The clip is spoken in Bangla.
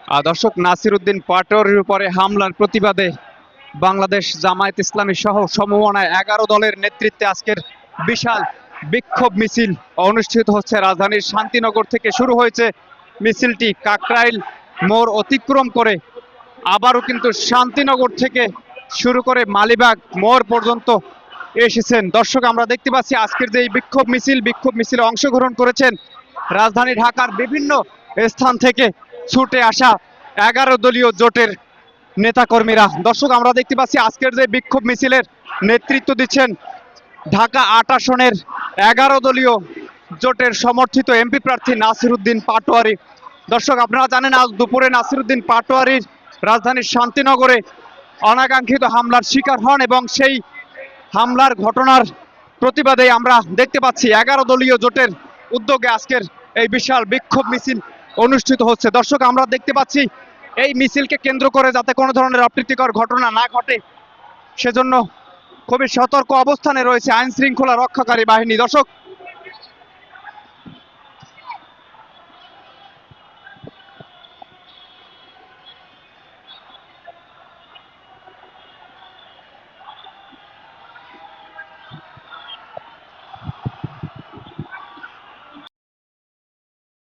দর্শক, নাসিরউদ্দিন পাটোয়ারির উপরে হামলার প্রতিবাদে বাংলাদেশ জামায়াত ইসলামী সহ সমমনায় 11 দলের নেতৃত্বে আজকের বিশাল বিক্ষোভ মিছিল অনুষ্ঠিত হচ্ছে। রাজধানীর শান্তিনগর থেকে শুরু হয়েছে মিছিলটি কাকরাইল মোড় অতিক্রম করে আবারও কিন্তু শান্তিনগর থেকে শুরু করে মালিবাগ মোড় পর্যন্ত এসেছেন। দর্শক, আমরা দেখতে পাচ্ছি আজকের যে বিক্ষোভ মিছিলে অংশগ্রহণ করেছেন রাজধানী ঢাকার বিভিন্ন স্থান থেকে ছুটে আসা 11 দলীয় জোটের নেতাকর্মীরা। দর্শক, আমরা দেখতে পাচ্ছি আজকের যে বিক্ষোভ মিছিলের নেতৃত্ব দিচ্ছেন ঢাকা ৮ আসনের 11 দলীয় জোটের সমর্থিত এমপি প্রার্থী নাসিরউদ্দিন পাটোয়ারি। দর্শক, আপনারা জানেন আজ দুপুরে নাসিরউদ্দিন পাটোয়ারির রাজধানীর শান্তিনগরে অনাকাঙ্ক্ষিত হামলার শিকার হন এবং সেই হামলার ঘটনার প্রতিবাদে আমরা দেখতে পাচ্ছি 11 দলীয় জোটের উদ্যোগে আজকের এই বিশাল বিক্ষোভ মিছিল অনুষ্ঠিত হচ্ছে। দর্শক, আমরা দেখতে পাচ্ছি এই মিছিলকে কেন্দ্র করে যাতে কোনো ধরনের অপ্রীতিকর ঘটনা না ঘটে সেজন্য খুবই সতর্ক অবস্থানে রয়েছে আইন শৃঙ্খলা রক্ষাকারী বাহিনী। দর্শক,